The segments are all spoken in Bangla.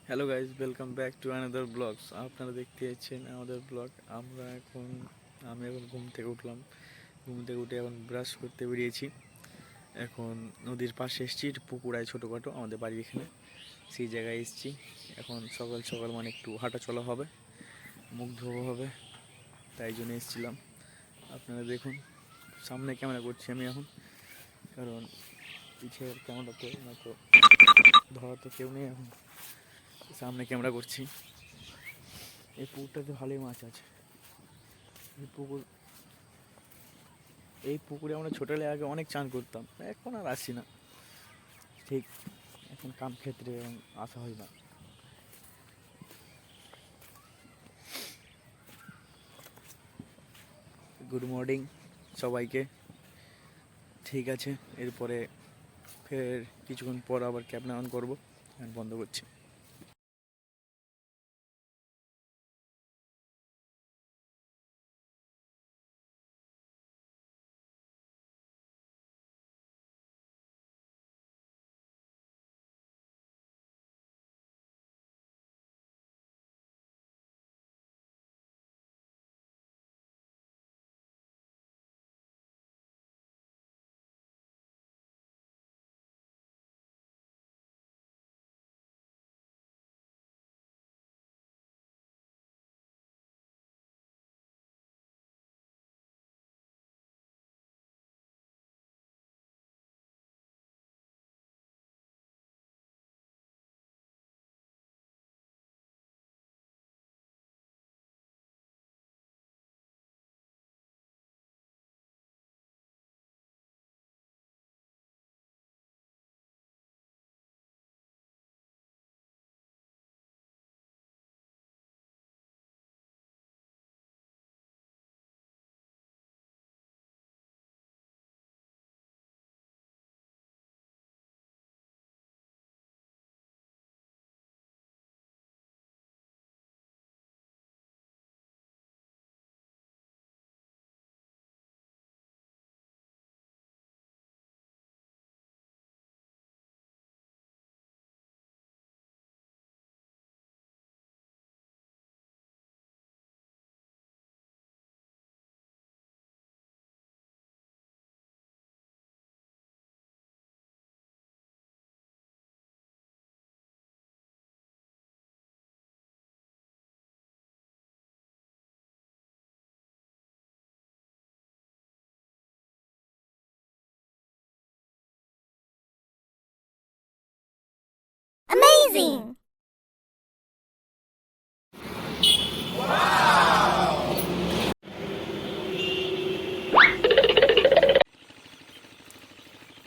Hello guys, welcome back to another blogs. আপনারা দেখতে পাচ্ছেন আমাদের ব্লগ। আমি এখন ঘুম থেকে উঠলাম। ঘুম থেকে উঠে এখন ব্রাশ করতে বেরিয়েছি। এখন নদীর পাশে এসেছি, পুকুরায় ছোটোখাটো আমাদের বাড়ি এখানে, সেই জায়গায় এসেছি। এখন সকাল সকাল মানে একটু হাঁটা চলা হবে, মুখ ধোয়া হবে, তাই জন্য এসেছিলাম। আপনারা দেখুন, সামনে ক্যামেরা করছি আমি এখন, কারণ পিছের ক্যামেরাতে না তো ধরা তো কেউ নেই, এখন সামনে ক্যামেরা করছি। এই পুকুরটাতে ভালোই মাছ আছে। এই পুকুরে আমরা ছোটোবেলায় আগে অনেক চান করতাম, এখন আর আসি না। ঠিক এখন কাম ক্ষেত্রে আসা হয় না। গুড মর্নিং সবাইকে। ঠিক আছে, এরপরে ফের কিছুক্ষণ পর আবার ক্যামেরা অন করবো। বন্ধ করছি। Amazing!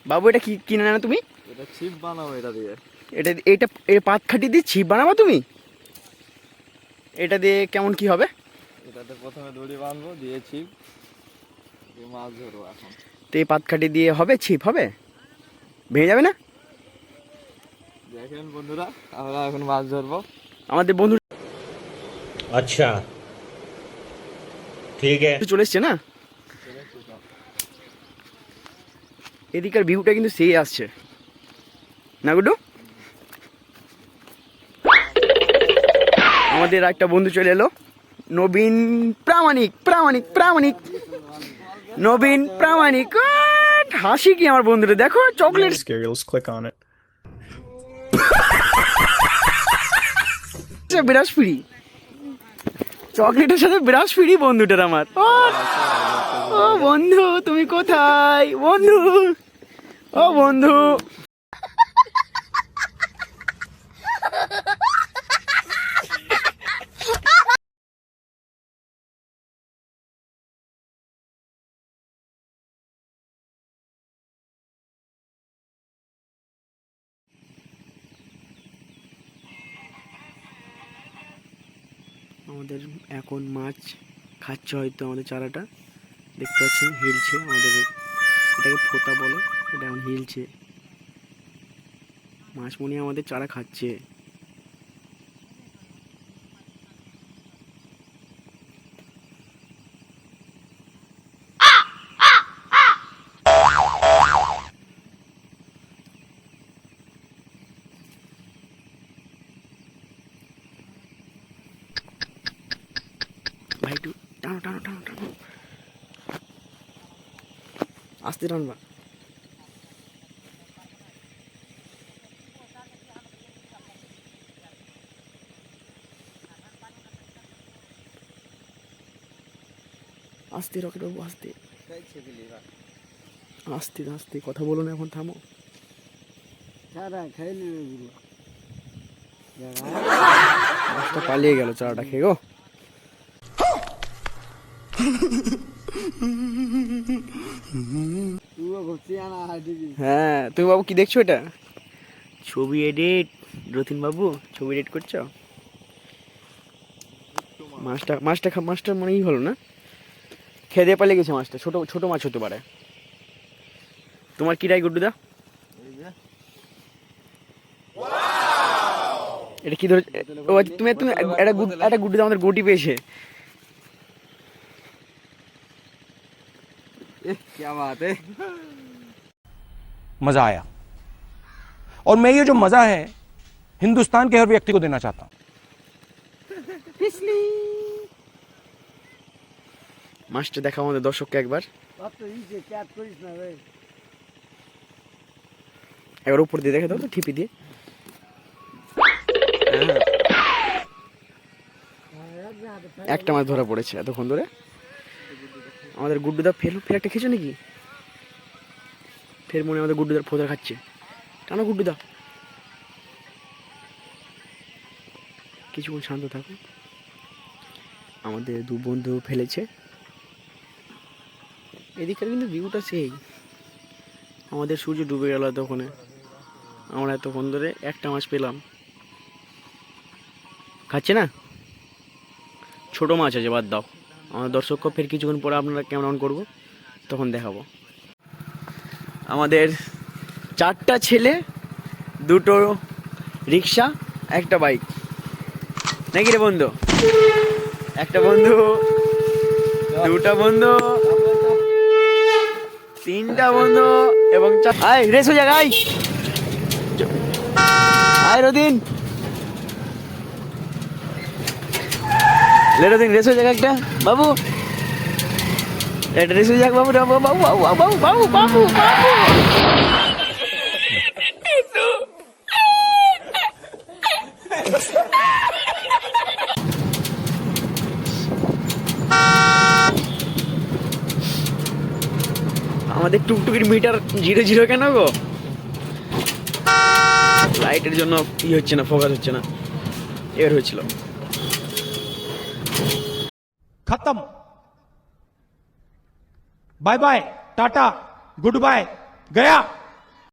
বাবু, এটা কি কিনে না তুমি? এটা ছিপ বানাবো এটা দিয়ে। এটা এটা এই পাতখাটি দিয়ে ছিপ বানাবো তুমি? এটা দিয়ে কেমন কি হবে? এটাতে প্রথমে দড়ি বাঁধবো, দিয়ে ছিপ দিয়ে মাছ ধরবো। এখন তো এই পাতখাটি দিয়ে হবে ছিপ হবে? ভেঙে যাবে না? দেখেন বন্ধুরা, আমরা এখন মাছ ধরবো। আমাদের বন্ধু अच्छा ठीक है। চলে এসছে না? এদিকার ভিউটা কিন্তু সেই আসছে না গুড্ডু? আমাদের একটা বন্ধু চলে এলো, নবীন প্রামাণিক। নবীন প্রামাণিক। হাসি কি আমার বন্ধুরা, দেখো chocolate. Scary. Let's click on it. বিরাজ ফ্রি চকলেটের সাথে বিরাজ ফ্রি বন্ধুটার আমার। ও বন্ধু, তুমি কোথায় বন্ধু? ও বন্ধু, আমাদের এখন মাছ খাচ্ছে হয়তো। আমাদের চারাটা দেখতে পাচ্ছেন হিলছে, আমাদের এটাকে ফোতা বলে, এটা এখন হিলছে। মাছমণি আমাদের চারা খাচ্ছে। টানো টানো টানো টানো, আস্তে টানবা। আস্তে রকেট বাবু, আস্তে আস্তে আস্তে, কথা বলো না এখন, থামো। মাছটা পালিয়ে গেল চারাটা খেয়ে গো। হ্যাঁ, তুমি বাবু কি দেখছো এটা? ছবি এডিট, রতিন বাবু ছবি এডিট করছো? মাছটা মনেই হলো না, খেয়ে দিয়ে পালিয়ে গেছে মাছটা। ছোট ছোট মাছ হতে পারে। তোমার কি রাই গুড্ডুদা? এটা কি ধরে? ও তুমি তুমি একটা গুড্ডুদা আমাদের গুটি পেয়েছে। क्या बात है। मजा आया और मैं ये जो मजा है हिंदुस्तान के हर व्यक्ति को देना चाहता हूं। মাছটা দেখা আমাদের দর্শককে একবার একবার উপর দিয়ে দেখে দাও তো, ঠিপি দিয়ে। একটা মাছ ধরা পড়েছে এতক্ষণ ধরে। আমাদের গুড্ডুদা ফের একটা খেয়েছো নাকি? ফের মনে হয় আমাদের গুড্ডুদার ফোঁদা খাচ্ছে। টানো গুড্ডুদা, কিছুক্ষণ শান্ত থাকো। আমাদের দু বন্ধু ফেলেছে। এদিককার কিন্তু ভিউটা সেই, আমাদের সূর্য ডুবে গেল এতক্ষণে। আমরা এতক্ষণ ধরে একটা মাছ পেলাম। খাচ্ছে না, ছোট মাছ আছে, বাদ দাও। আমার দর্শককে ফের কিছুক্ষণ পরে আপনারা ক্যামেরা অন করবো, তখন দেখাবো। আমাদের 4টা ছেলে, 2টো রিক্সা, একটা বাইক, নাকি রে বন্ধু? একটা বন্ধু, 2টা বন্ধু, 3টা বন্ধু এবং আয় রেস হয়ে যাক। আয় রদিন, রদিন রেস হয়ে যাক একটা বাবু, একটা রেস হয়ে যাক বাবু। বাবু বাবু বাবু বাবু বাবু বাবু। আমাদের টুকটুকির মিটার 0 কেন গো? লাইটের জন্য ই হচ্ছে না, ফোকাস হচ্ছে না। এর হয়েছিল खत्म। Bye bye, tata, goodbye, गया।